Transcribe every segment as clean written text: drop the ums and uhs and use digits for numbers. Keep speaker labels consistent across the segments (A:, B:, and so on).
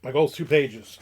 A: My goal is 2 pages.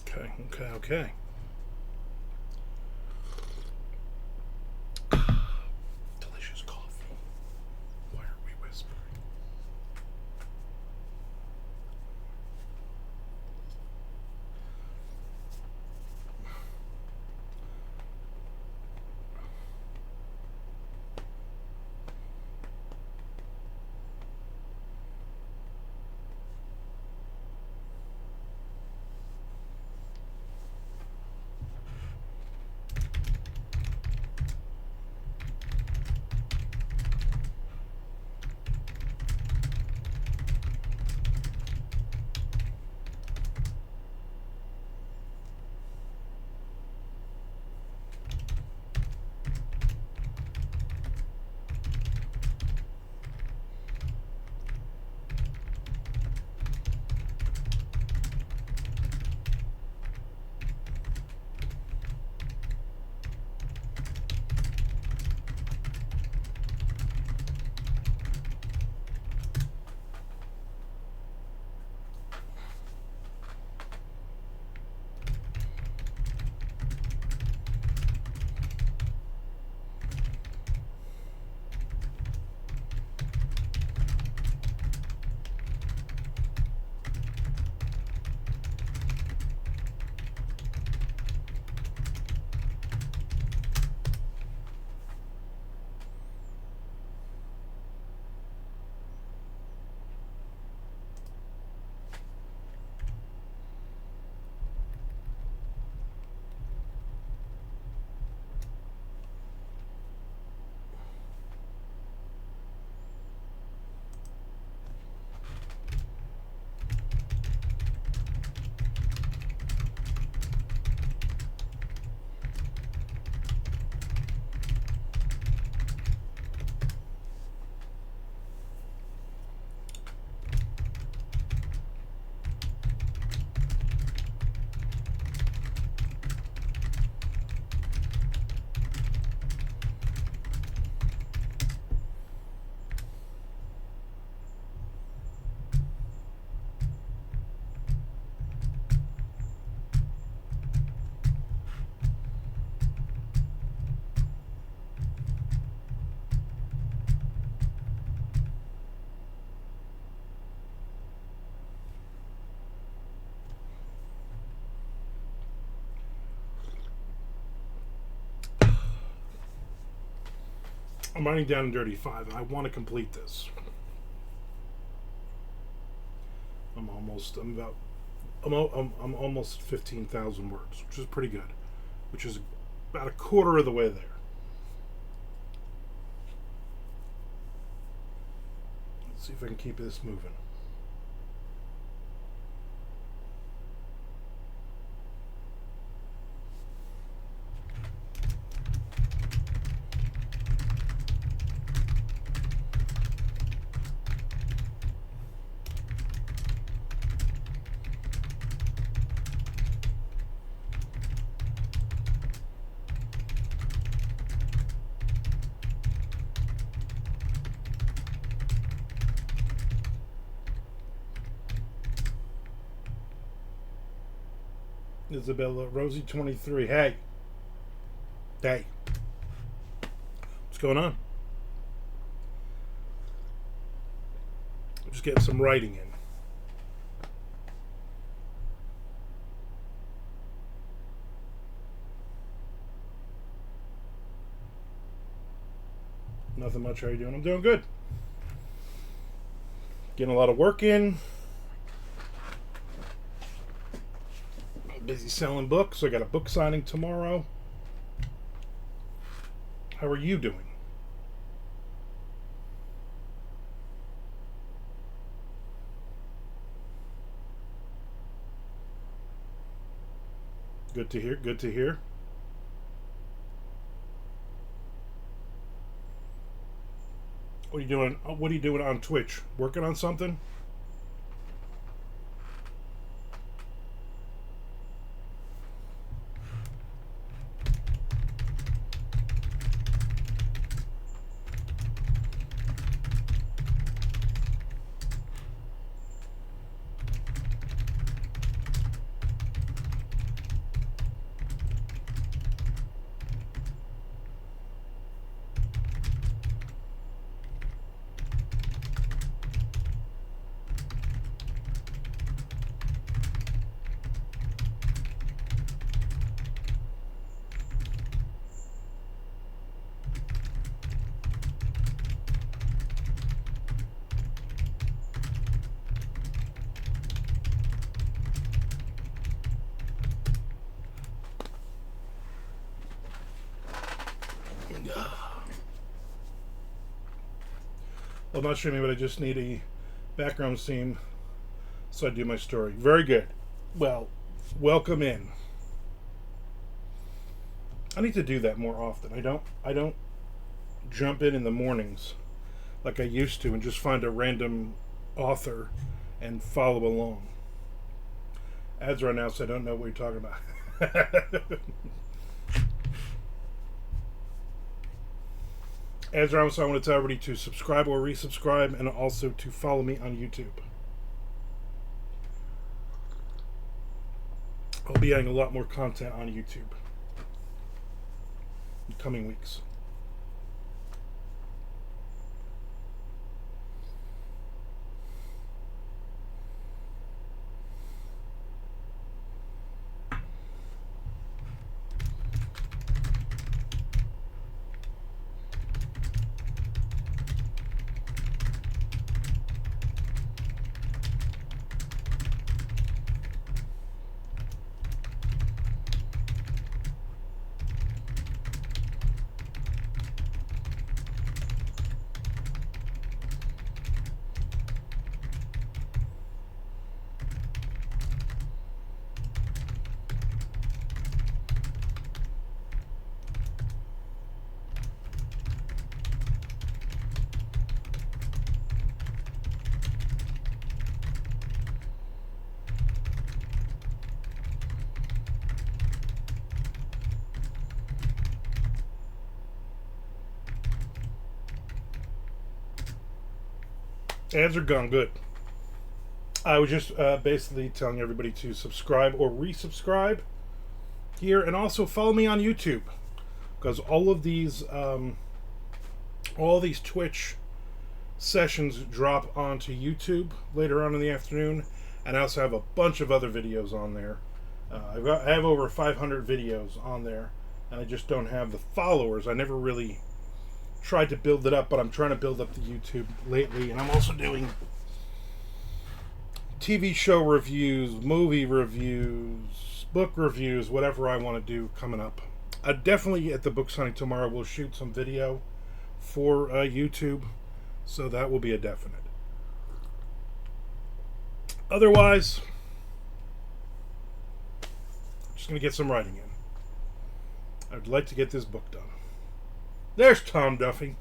A: Okay, okay, okay. Delicious coffee. Why are we whispering? I'm writing down in Dirty 5, and I want to complete this. I'm almost 15,000 words, which is pretty good, which is about a quarter of the way there. Let's see if I can keep this moving. Isabella, Rosie 23. Hey. What's going on? I'm just getting some writing in. Nothing much. How are you doing? I'm doing good. Getting a lot of work in. Busy selling books. I got a book signing tomorrow. How are you doing? Good to hear. Good to hear. What are you doing? What are you doing on Twitch? Working on something? I'm not streaming, but I just need a background theme so I do my story. Very good. Well, welcome in. I need to do that more often. I don't jump in the mornings like I used to and just find a random author and follow along. Ads right now, so I don't know what you're talking about. As I want to tell everybody to subscribe or resubscribe, and also to follow me on YouTube. I'll be adding a lot more content on YouTube in coming weeks. Ads are gone. Good. I was just basically telling everybody to subscribe or resubscribe here, and also follow me on YouTube, because all these Twitch sessions drop onto YouTube later on in the afternoon, and I also have a bunch of other videos on there. I have over 500 videos on there, and I just don't have the followers. I never really tried to build it up, but I'm trying to build up the YouTube lately, and I'm also doing TV show reviews, movie reviews, book reviews, whatever I want to do coming up. Definitely at the book signing tomorrow, we'll shoot some video for YouTube, so that will be a definite. Otherwise, just going to get some writing in. I'd like to get this book done. There's Tom Duffy.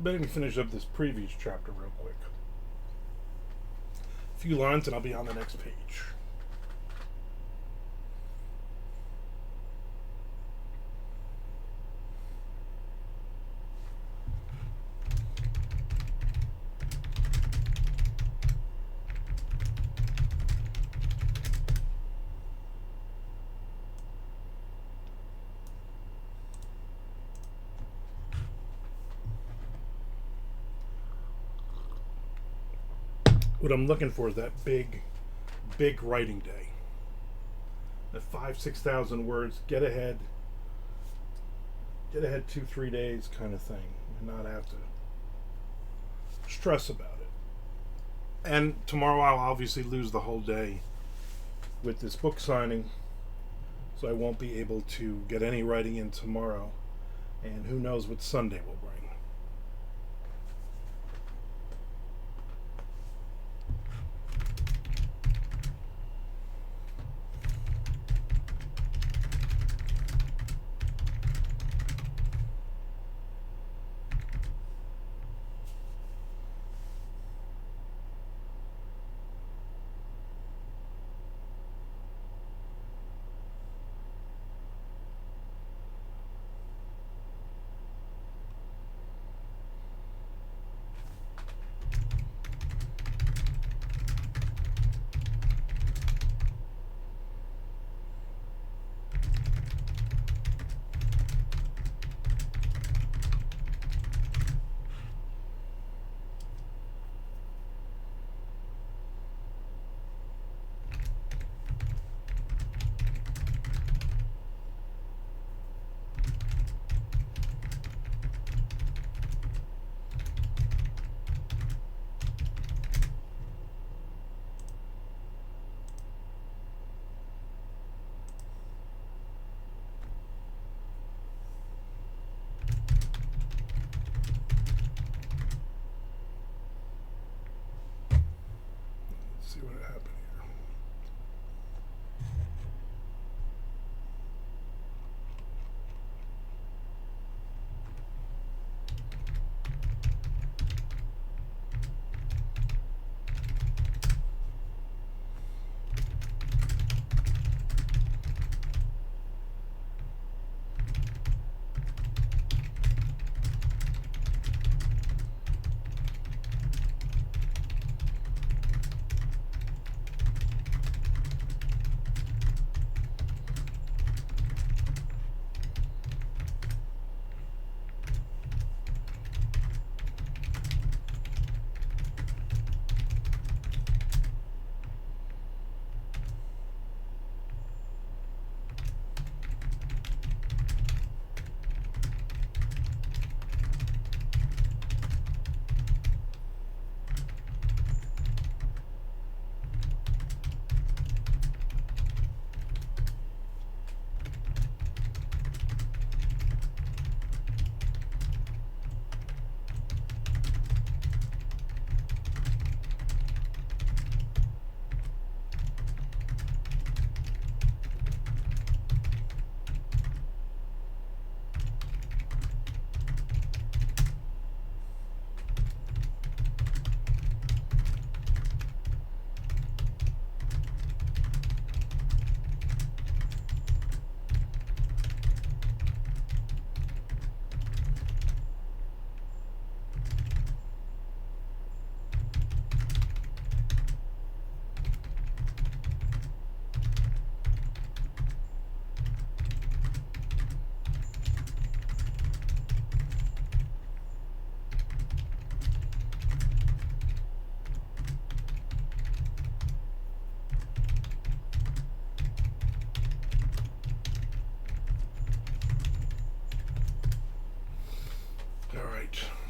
A: Let me finish up this previous chapter real quick. A few lines and I'll be on the next page. What I'm looking for is that big writing day. That 5,000-6,000 words, get ahead 2-3 days kind of thing, and not have to stress about it. And tomorrow I'll obviously lose the whole day with this book signing, so I won't be able to get any writing in tomorrow, and who knows what Sunday will bring.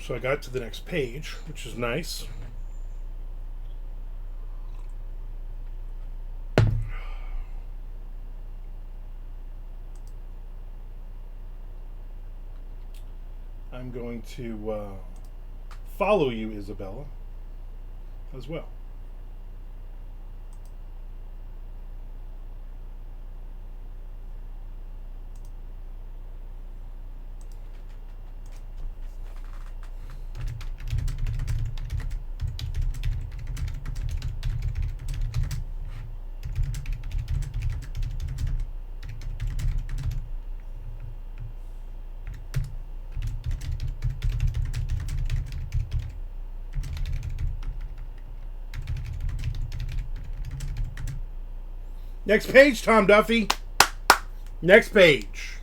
A: So I got to the next page, which is nice. I'm going to follow you, Isabella, as well. Next page, Tom Duffy. Next page.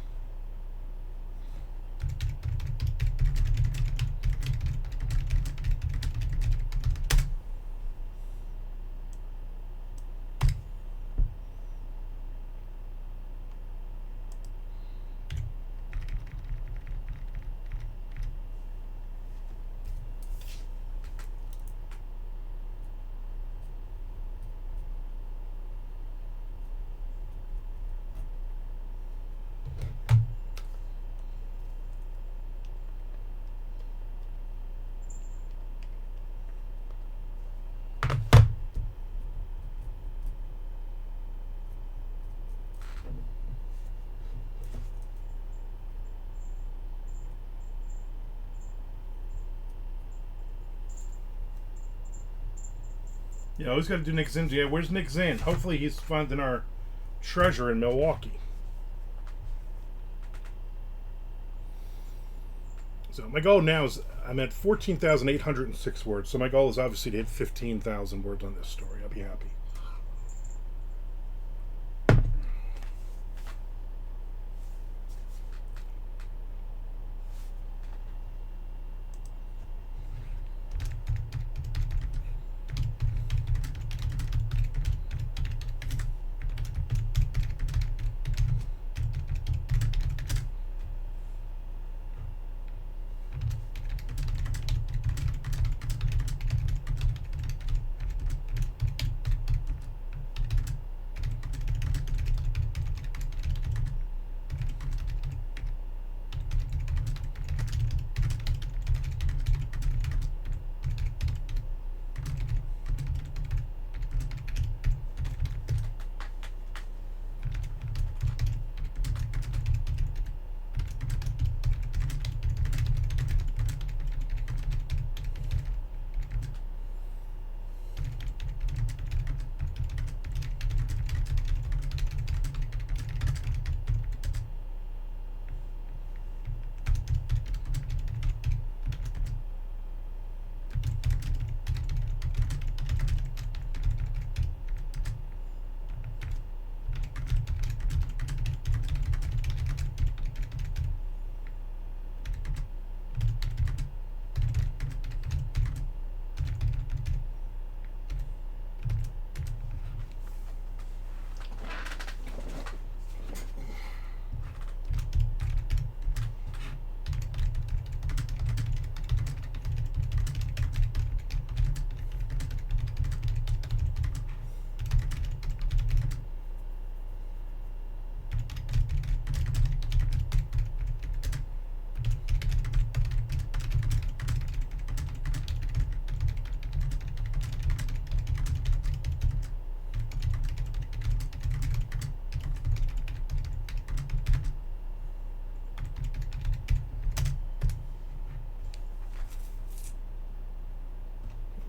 A: Yeah, always got to do Nick Zinn's. Yeah, where's Nick Zinn? Hopefully he's finding our treasure in Milwaukee. So my goal now is I'm at 14,806 words. So my goal is obviously to hit 15,000 words on this story. I'll be happy.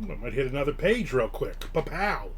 A: I might hit another page real quick. Pa-pow.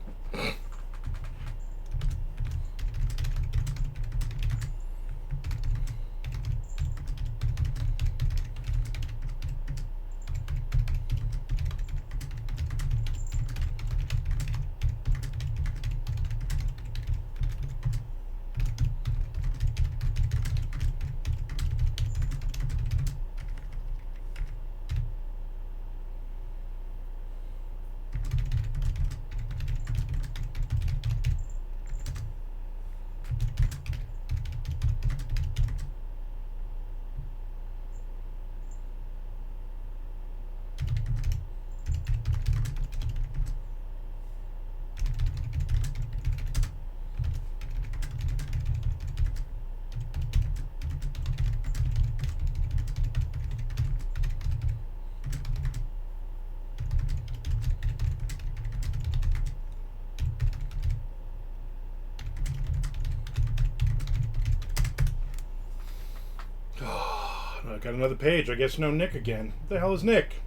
A: Got another page. I guess no Nick again. What the hell is Nick?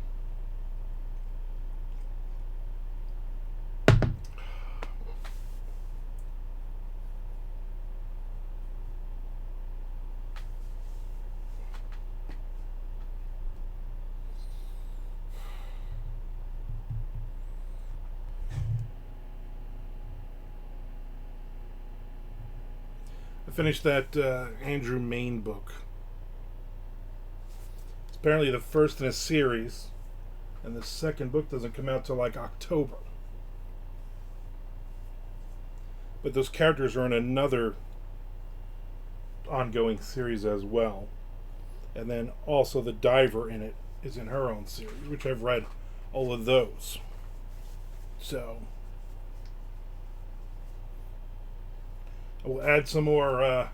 A: I finished that Andrew Main book. It's apparently the first in a series, and the second book doesn't come out till like October. But those characters are in another ongoing series as well. And then also the diver in it is in her own series, which I've read all of those. So I will add some more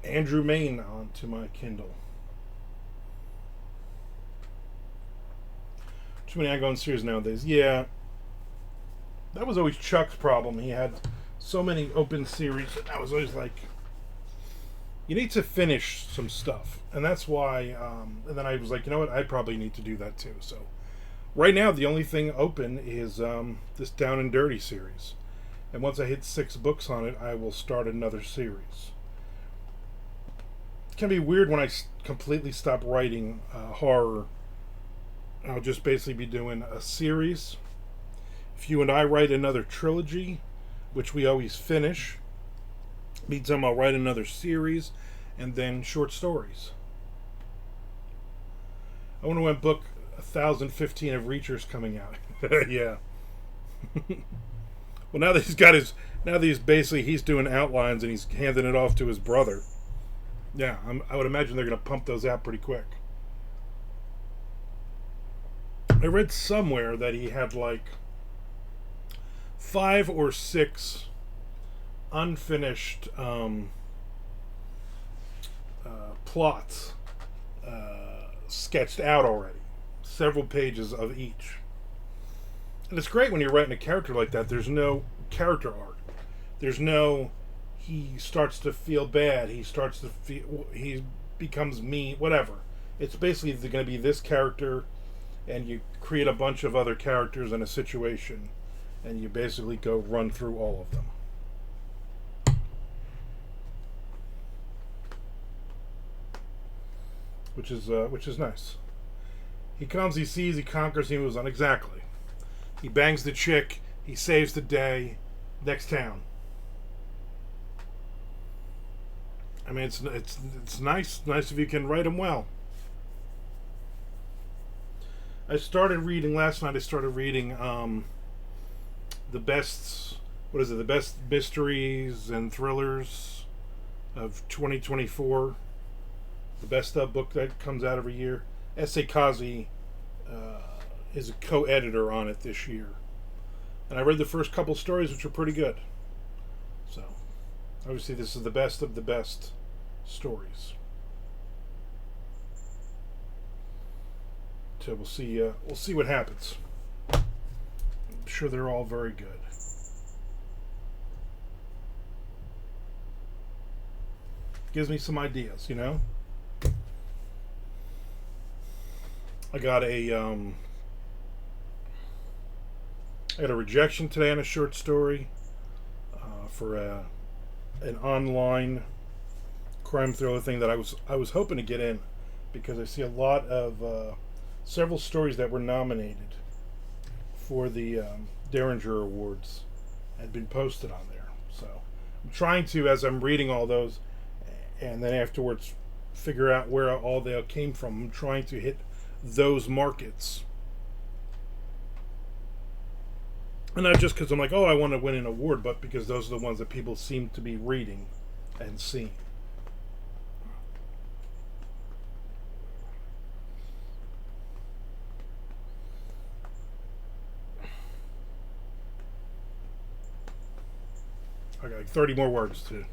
A: Andrew Main onto my Kindle. Too many ongoing series nowadays. Yeah, that was always Chuck's problem. He had so many open series, and I was always like, you need to finish some stuff. And that's why, and then I was like, you know what, I probably need to do that too. So right now, the only thing open is this Down and Dirty series. And once I hit 6 books on it, I will start another series. It can be weird when I completely stop writing horror. I'll just basically be doing a series. If you and I write another trilogy, which we always finish, meantime I'll write another series, and then short stories. I wonder when book 1015 of Reacher's coming out. Yeah. Well, now that he's doing outlines and he's handing it off to his brother. Yeah, I would imagine they're going to pump those out pretty quick. I read somewhere that he had like 5 or 6 unfinished plots sketched out already. Several pages of each. And it's great when you're writing a character like that. There's no character arc. There's no, he starts to feel bad. He becomes mean, whatever. It's basically going to be this character, and you create a bunch of other characters in a situation, and you basically go run through all of them. Which is nice. He comes, he sees, he conquers, he moves on. Exactly. He bangs the chick. He saves the day. Next town. I mean, it's nice if you can write them well. I started reading last night. I started reading the best. What is it? The best mysteries and thrillers of 2024. The best book that comes out every year. S.A. Kazi is a co-editor on it this year. And I read the first couple stories, which were pretty good. So, obviously this is the best of the best stories. So we'll see what happens. I'm sure they're all very good. Gives me some ideas, you know? I got a rejection today on a short story for an online crime thriller thing that I was hoping to get in, because I see a lot of several stories that were nominated for the Derringer Awards had been posted on there. So I'm trying to, as I'm reading all those, and then afterwards figure out where all they came from. I'm trying to hit those markets. And not just because I'm like, oh, I want to win an award, but because those are the ones that people seem to be reading and seeing. I got like 30 more words to.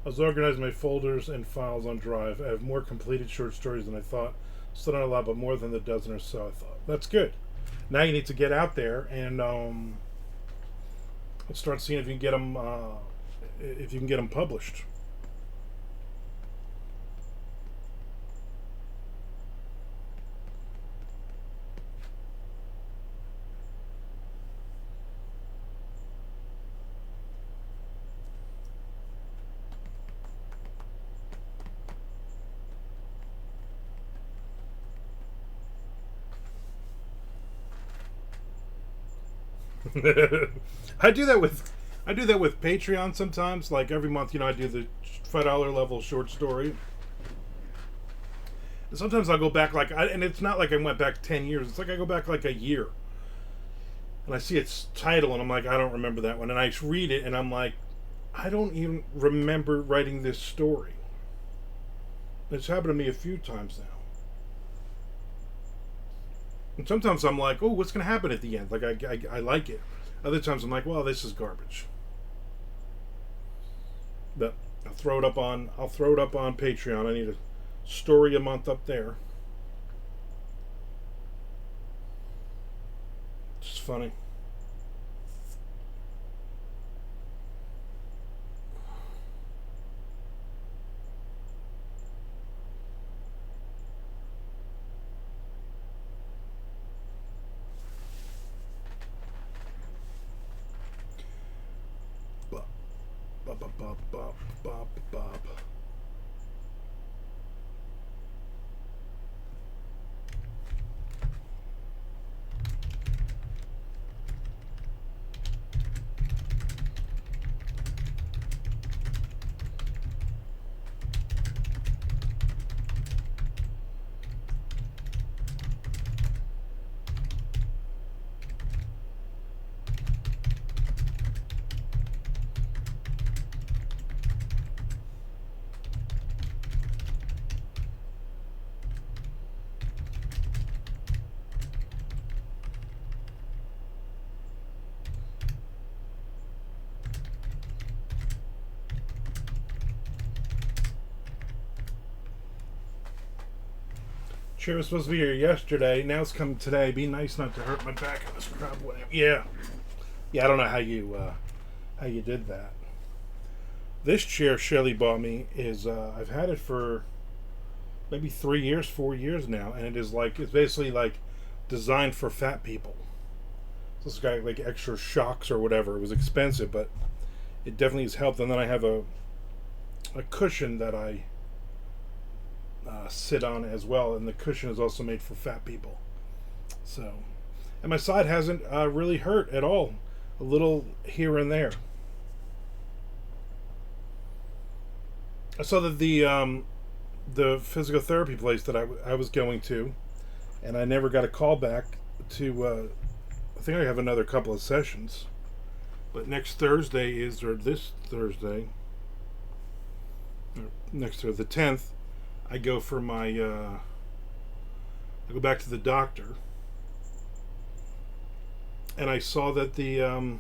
A: I was organizing my folders and files on Drive. I have more completed short stories than I thought. Still not a lot, but more than the dozen or so I thought. That's good. Now you need to get out there and let's start seeing if you can get them. If you can get them published. I do that with Patreon sometimes. Like every month, I do the $5 level short story. And sometimes I'll go back and it's not like I went back 10 years. It's like I go back like a year, and I see its title, and I'm like, I don't remember that one, and I read it, and I'm like, I don't even remember writing this story. It's happened to me a few times now. And sometimes I'm like, oh, what's going to happen at the end? Like, I like it. Other times I'm like, well, this is garbage. But I'll throw it up on Patreon. I need a story a month up there. It's funny. Bop, bop, bop, bop, bop, bop. Chair was supposed to be here yesterday. Now it's coming today. Be nice not to hurt my back on this crab wave. Yeah. I don't know how you did that. This chair Shelly bought me is I've had it for maybe 3 years, 4 years now, and it's basically like designed for fat people. So it's got like extra shocks or whatever. It was expensive, but it definitely has helped. And then I have a cushion that I sit on as well, and the cushion is also made for fat people. So, and my side hasn't really hurt at all. A little here and there. I saw that the physical therapy place that I was going to, and I never got a call back to. I think I have another couple of sessions, but next Thursday or this Thursday, or next Thursday, the 10th. I go for my. I go back to the doctor, and I saw that the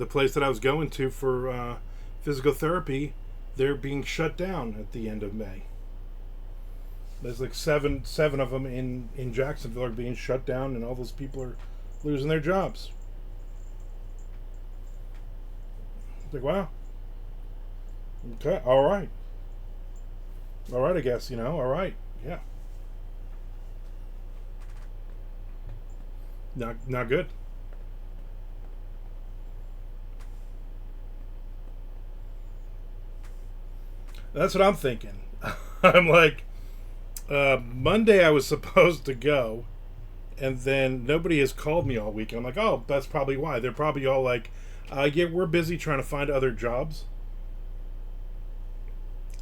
A: place that I was going to for physical therapy, they're being shut down at the end of May. There's like seven of them in Jacksonville are being shut down, and all those people are losing their jobs. Like, wow. Okay, all right, I guess, all right, yeah. Not good. That's what I'm thinking. I'm like, Monday I was supposed to go, and then nobody has called me all week. And I'm like, oh, that's probably why. They're probably all like, yeah, we're busy trying to find other jobs.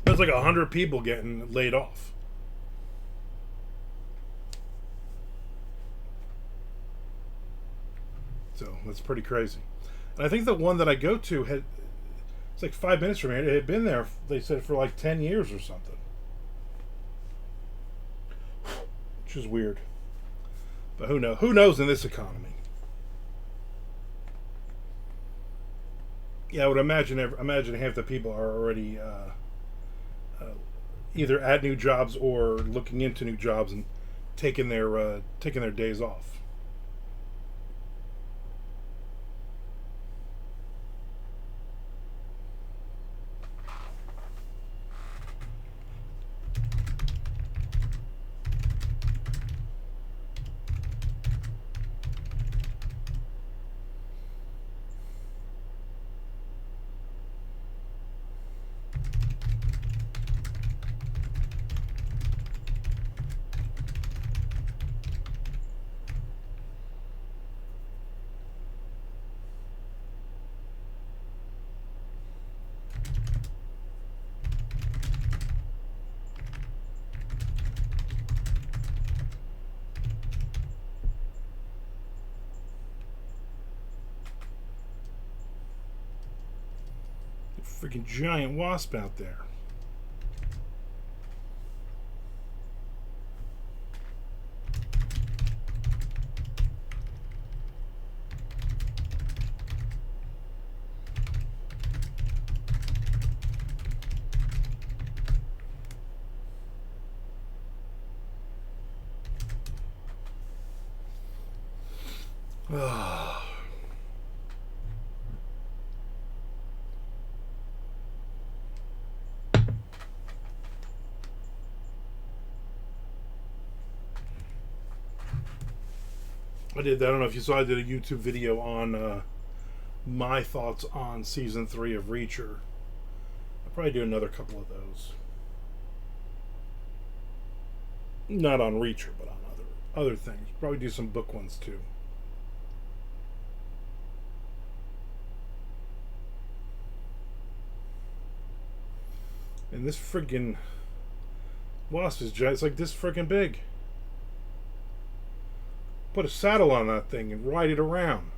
A: There's like 100 people getting laid off. So that's pretty crazy. And I think the one that I go to it's like 5 minutes from here. It had been there, they said, for like 10 years or something. Which is weird. But who knows in this economy? Yeah, I would imagine half the people are already uh, either at new jobs or looking into new jobs and taking their days off. Freaking giant wasp out there. I did. I don't know if you saw. I did a YouTube video on my thoughts on season 3 of Reacher. I'll probably do another couple of those. Not on Reacher, but on other things. Probably do some book ones too. And this friggin' wasp is giant. It's like this friggin' big. Put a saddle on that thing and ride it around.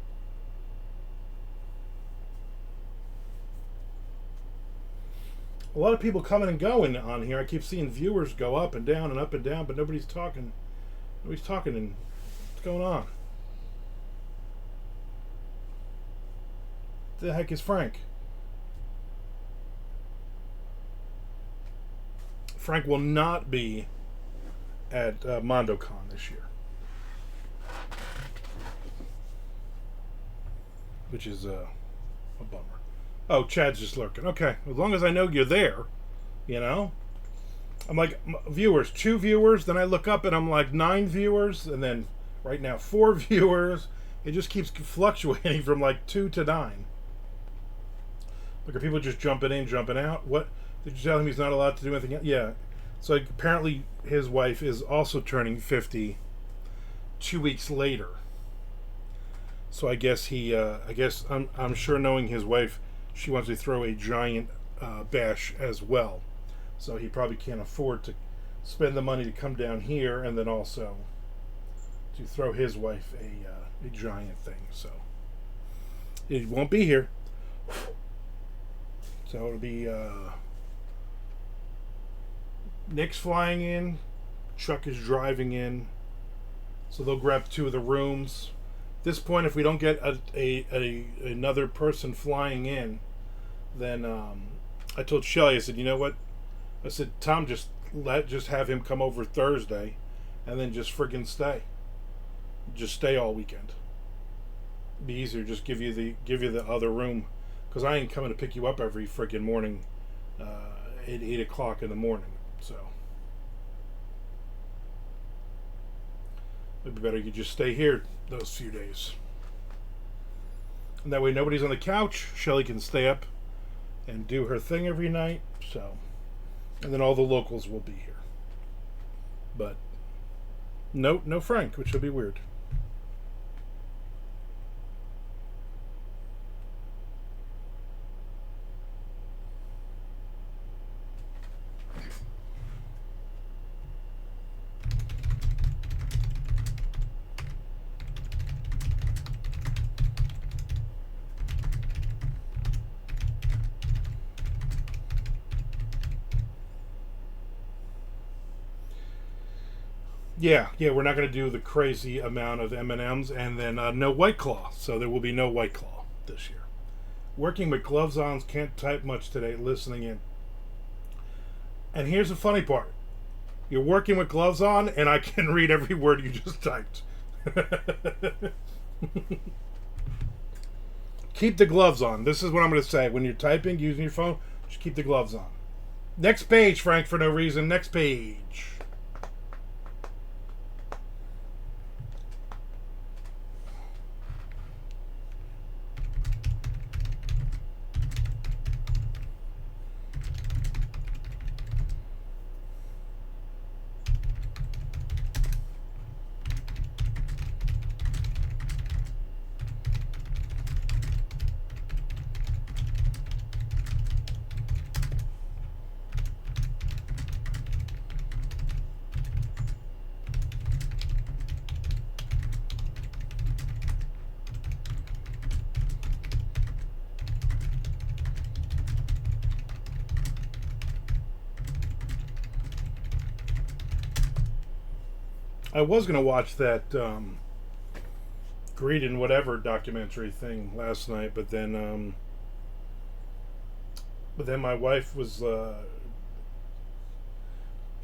A: A lot of people coming and going on here. I keep seeing viewers go up and down and up and down, but nobody's talking. Nobody's talking. And what's going on? What the heck is Frank? Frank will not be at MondoCon this year, which is a bummer. Oh, Chad's just lurking. Okay, as long as I know you're there, you know. I'm like, viewers, 2 viewers, then I look up and I'm like 9 viewers, and then right now 4 viewers. It just keeps fluctuating from like 2 to 9. Like, are people just jumping in, jumping out? What? Did you tell him he's not allowed to do anything else? Yeah. So like, apparently his wife is also turning 50 2 weeks later. So I guess I'm sure, knowing his wife, she wants to throw a giant bash as well. So he probably can't afford to spend the money to come down here and then also to throw his wife a giant thing. So it won't be here. So it'll be Nick's flying in, Chuck is driving in. So they'll grab 2 of the rooms. At this point, if we don't get another person flying in, then I told Shelly, I said, you know what? I said, Tom, just have him come over Thursday, and then just friggin' stay. Just stay all weekend. Be easier. Just give you the other room, because I ain't coming to pick you up every friggin' morning at 8 o'clock in the morning. So it'd be better you just stay here those few days, and that way nobody's on the couch. Shelly can stay up and do her thing every night. So, and then all the locals will be here. But no Frank, which will be weird. Yeah, we're not going to do the crazy amount of M&Ms, and then no White Claw. So there will be no White Claw this year. Working with gloves on, can't type much today, listening in. And here's the funny part. You're working with gloves on, and I can read every word you just typed. Keep the gloves on. This is what I'm going to say. When you're typing, using your phone, just keep the gloves on. Next page, Frank, for no reason. Next page. I was going to watch that Greed and Whatever documentary thing last night, but then my wife was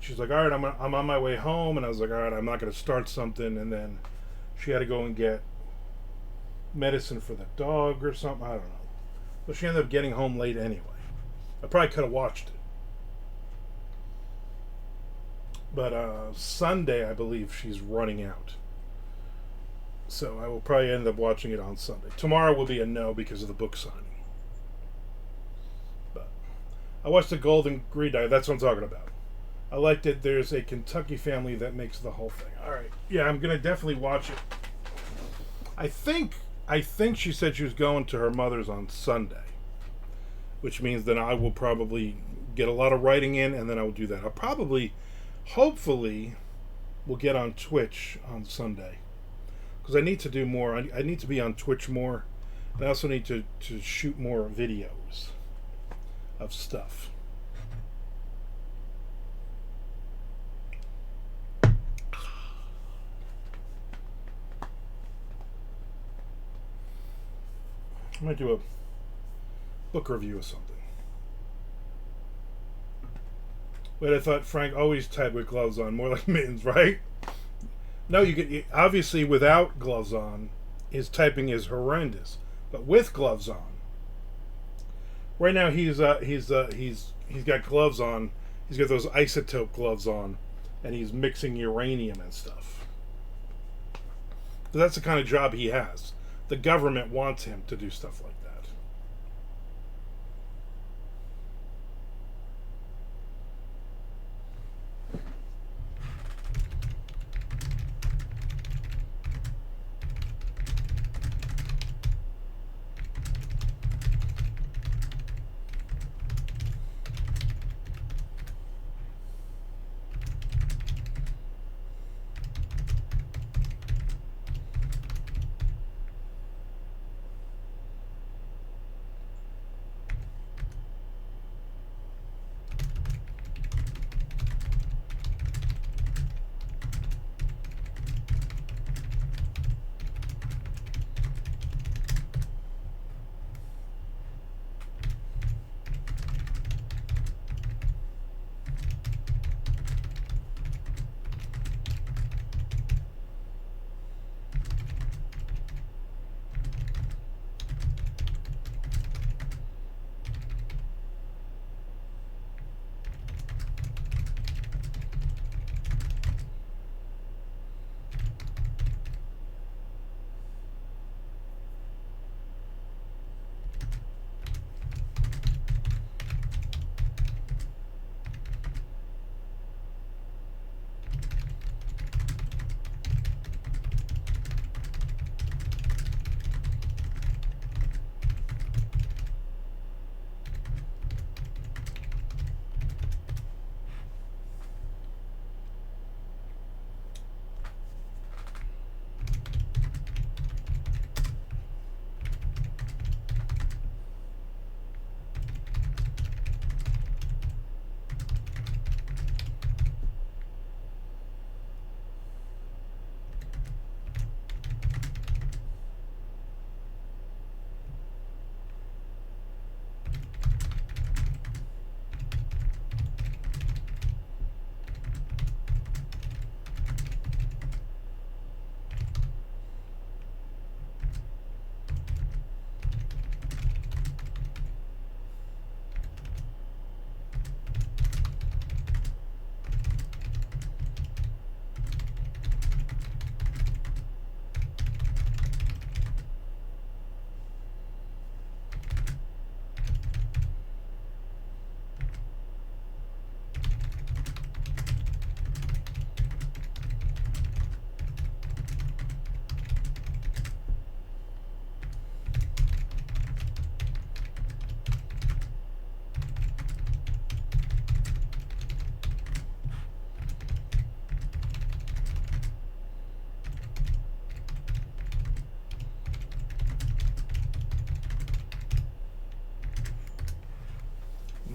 A: she's like, all right, I'm on my way home, and I was like, all right, I'm not going to start something, and then she had to go and get medicine for the dog or something. I don't know. But she ended up getting home late anyway. I probably could have watched it. But Sunday, I believe she's running out. So I will probably end up watching it on Sunday. Tomorrow will be a no because of the book signing. But I watched the Golden Greed Diet. That's what I'm talking about. I liked it. There's a Kentucky family that makes the whole thing. All right. Yeah, I'm going to definitely watch it. I think she said she was going to her mother's on Sunday, which means that I will probably get a lot of writing in, and then I will do that. I'll probably, hopefully, will get on Twitch on Sunday, because I need to do more. I need to be on Twitch more, and I also need to shoot more videos of stuff. I might do a book review or something. But I thought Frank always tied with gloves on, more like mittens, right? No, you get obviously without gloves on, his typing is horrendous. But with gloves on, right now he's got gloves on. He's got those isotope gloves on, and he's mixing uranium and stuff. But that's the kind of job he has. The government wants him to do stuff like that.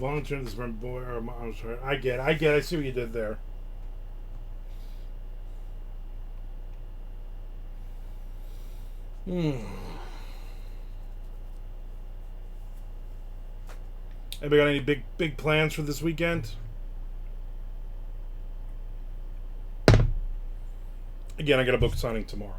A: Volunteer this from boy. Or I'm sorry. I get. I see what you did there. Anybody got any big plans for this weekend? Again, I got a book signing tomorrow.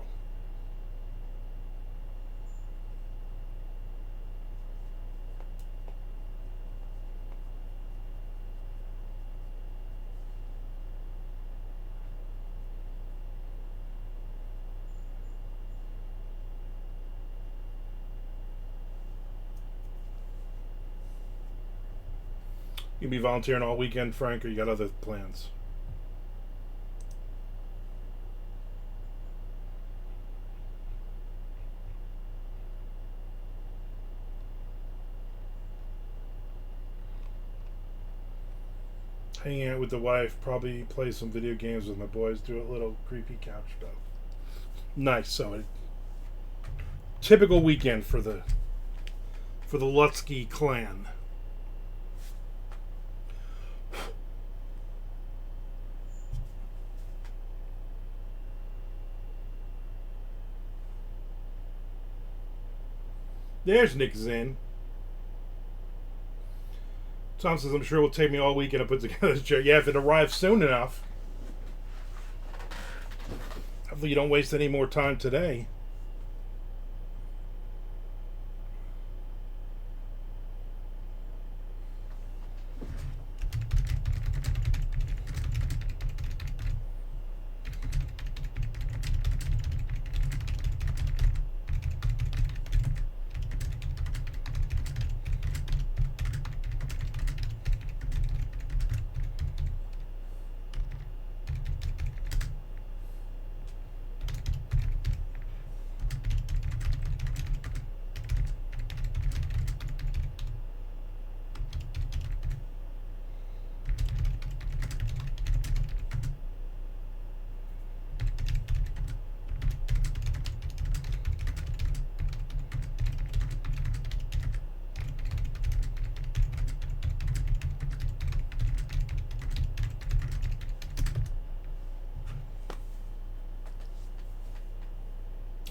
A: You be volunteering all weekend, Frank, or you got other plans? Hanging out with the wife, probably play some video games with my boys, do a little creepy couch stuff. Nice. So a typical weekend for the Lutsky clan. There's Nick Zinn. Tom says, I'm sure it will take me all weekend to put together this chair. Yeah, if it arrives soon enough. Hopefully you don't waste any more time today.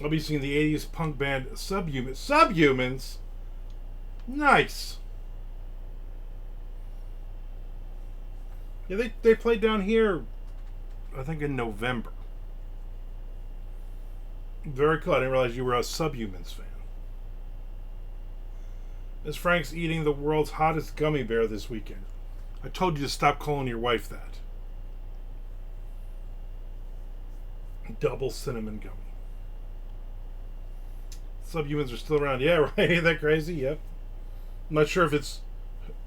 A: I'll be seeing the 80s punk band Subhumans? Nice. Yeah, they played down here, I think in November. Very cool. I didn't realize you were a Subhumans fan. Miss Frank's eating the world's hottest gummy bear this weekend. I told you to stop calling your wife that. Double cinnamon gummy. Subhumans are still around. Yeah, right. Ain't that crazy? Yep. I'm not sure if it's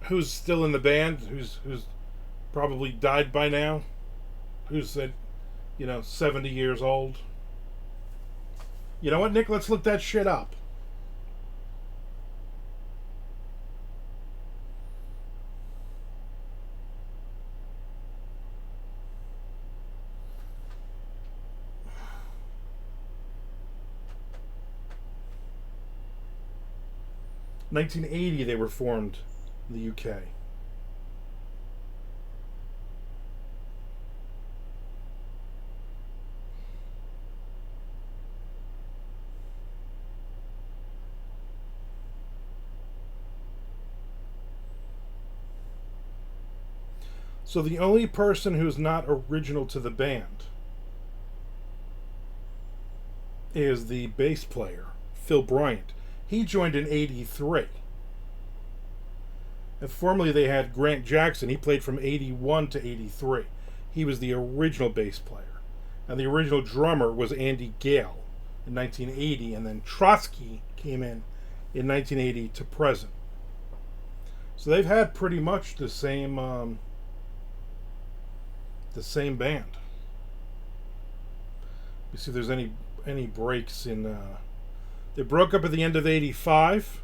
A: who's still in the band, who's probably died by now, who's at 70 years old. You know what, Nick? Let's look that shit up. In 1980, they were formed in the UK. So the only person who's not original to the band is the bass player, Phil Bryant. He joined in 83. And formerly they had Grant Jackson. He played from 81 to 83. He was the original bass player. And the original drummer was Andy Gale in 1980. And then Trotsky came in 1980 to present. So they've had pretty much the same band. You see if there's any breaks in... They broke up at the end of 85.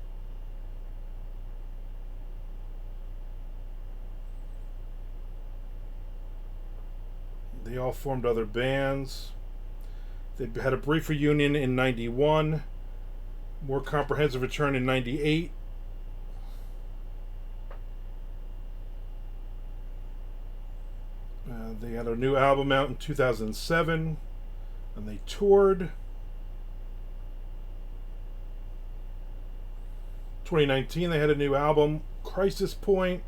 A: They all formed other bands. They had a brief reunion in 91. More comprehensive return in 98. new album out in 2007, and they toured. 2019, they had a new album, Crisis Point.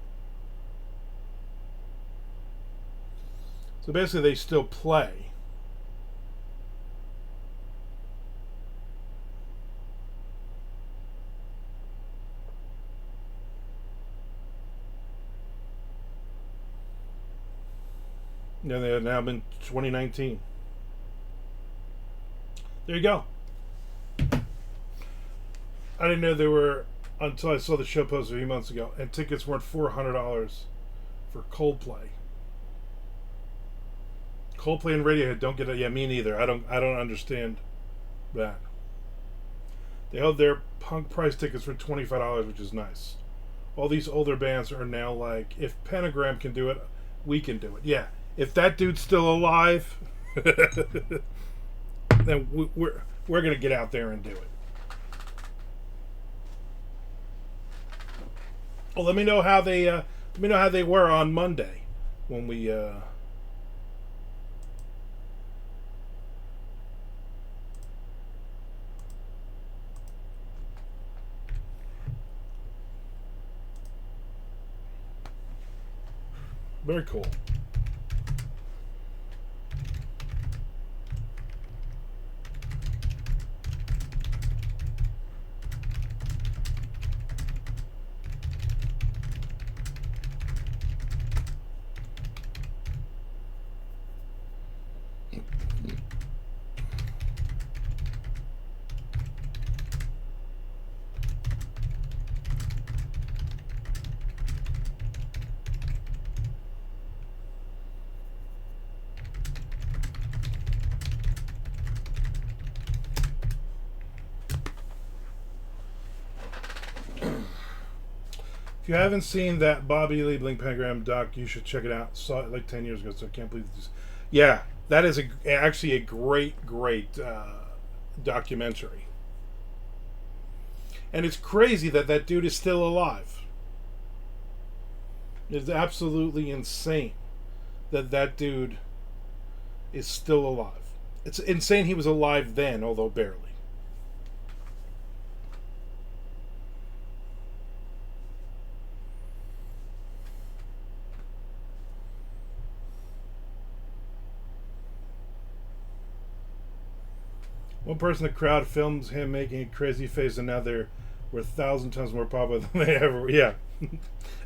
A: So basically, they still play. Yeah, they had an album in 2019. There you go. I didn't know they were until I saw the show post a few months ago, and tickets weren't $400 for Coldplay. Coldplay and Radiohead don't get it. Yeah, me neither. I don't understand that. They held their punk price tickets for $25, which is nice. All these older bands are now like, if Pentagram can do it, we can do it. Yeah, if that dude's still alive, then we're gonna get out there and do it. Well, let me know how they were on Monday when we. Very cool. If you haven't seen that Bobby Lee Blink Pentagram doc, you should check it out. Saw it like 10 years ago, so I can't believe this. Yeah, that is actually a great documentary. And it's crazy that dude is still alive. It's absolutely insane that dude is still alive. It's insane he was alive then, although barely. One person in the crowd films him making a crazy face, and now they're 1,000 times more popular than they ever were. Yeah.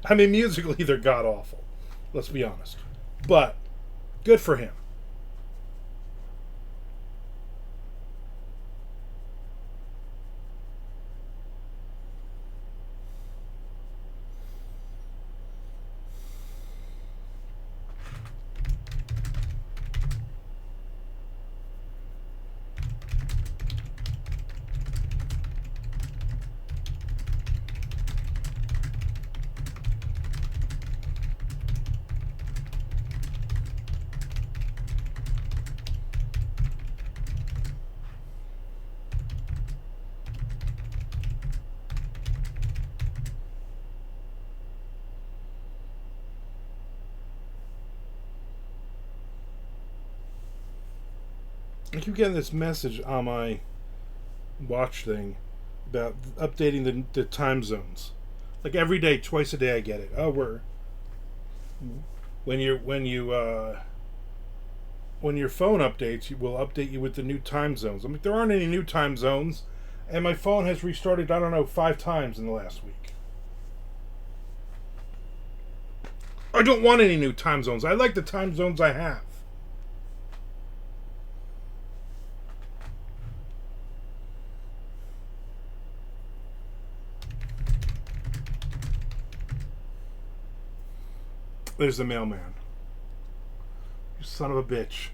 A: I mean, musically, they're god awful. Let's be honest. But, good for him. I keep getting this message on my watch thing about updating the time zones. Like every day, twice a day, I get it. Oh, when your phone updates, it will update you with the new time zones. I mean, there aren't any new time zones, and my phone has restarted, I don't know, 5 times in the last week. I don't want any new time zones. I like the time zones I have. There's the mailman. You son of a bitch.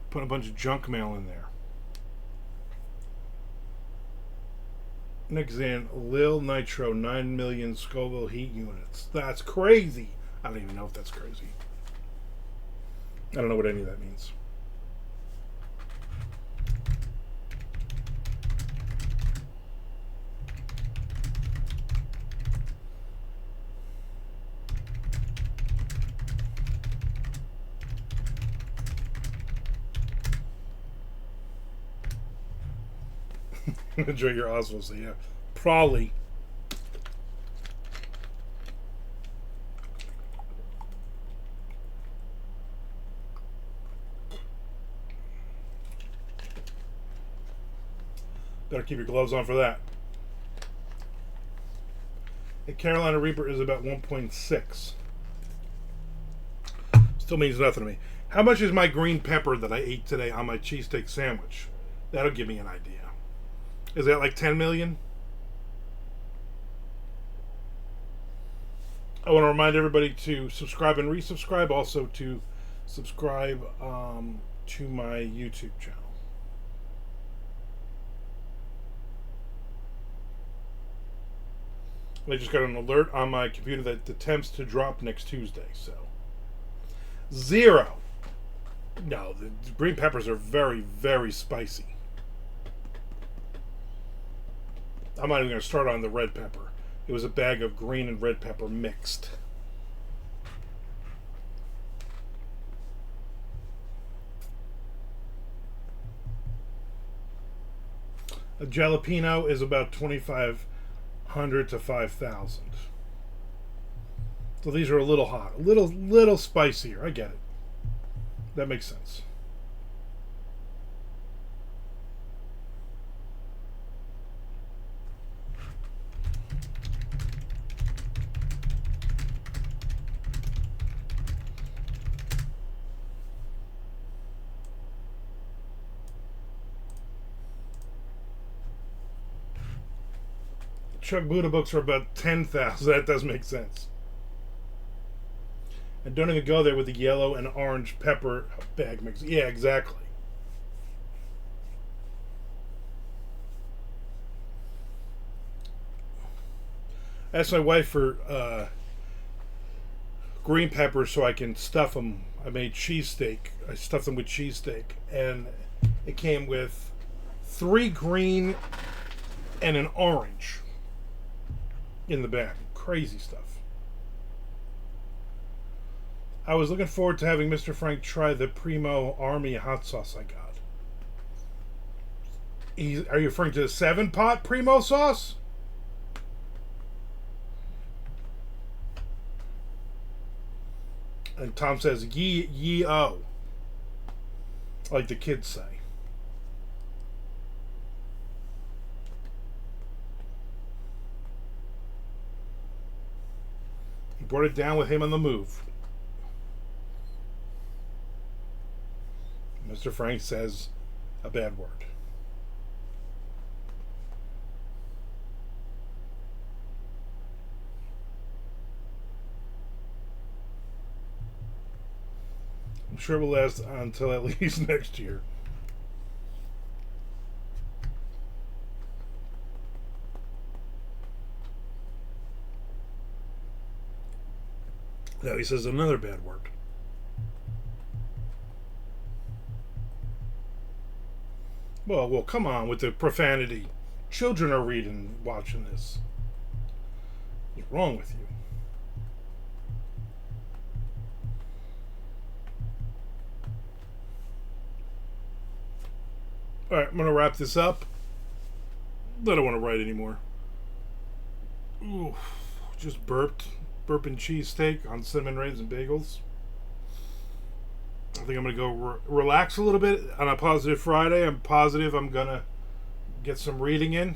A: Put a bunch of junk mail in there. Next in, Lil Nitro, 9 million Scoville heat units. That's crazy. I don't even know if that's crazy. I don't know what any of that means. Enjoy your osmosis, yeah. Probably. Better keep your gloves on for that. A Carolina Reaper is about 1.6. Still means nothing to me. How much is my green pepper that I ate today on my cheesesteak sandwich? That'll give me an idea. Is that like 10 million? I want to remind everybody to subscribe and resubscribe. Also to subscribe to my YouTube channel. I just got an alert on my computer that the temps to drop next Tuesday. So 0. No, the green peppers are very, very spicy. I'm not even going to start on the red pepper. It was a bag of green and red pepper mixed. A jalapeno is about 2,500 to 5,000. So these are a little hot, a little spicier. I get it. That makes sense. Chuck Buddha books are about 10,000. That does make sense. And don't even go there with the yellow and orange pepper bag mix. Yeah, exactly. I asked my wife for green peppers so I can stuff them. I made cheesesteak. I stuffed them with cheesesteak. And it came with 3 green and an orange in the bag. Crazy stuff. I was looking forward to having Mr. Frank try the Primo Army hot sauce I got. Are you referring to the 7-pot Primo sauce? And Tom says, ye-oh. Like the kids say. He brought it down with him on the move. Mr. Frank says a bad word. I'm sure it will last until at least next year. Now he says another bad word. Well, come on with the profanity. Children are watching this. What's wrong with you? Alright, I'm going to wrap this up. I don't want to write anymore. Ooh, just burped. Burping cheesesteak on cinnamon raisin bagels. I think I'm going to go relax a little bit on a positive Friday. I'm positive I'm going to get some reading in.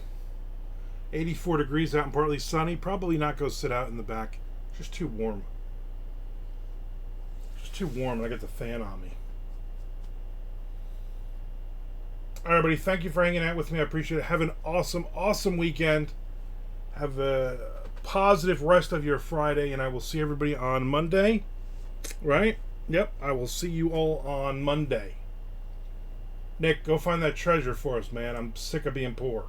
A: 84 degrees out and partly sunny. Probably not go sit out in the back. Just too warm. Just too warm and I got the fan on me. All right, everybody. Thank you for hanging out with me. I appreciate it. Have an awesome, awesome weekend. Have a positive rest of your Friday, and I will see everybody on Monday. Right? Yep, I will see you all on Monday. Nick, go find that treasure for us, man. I'm sick of being poor.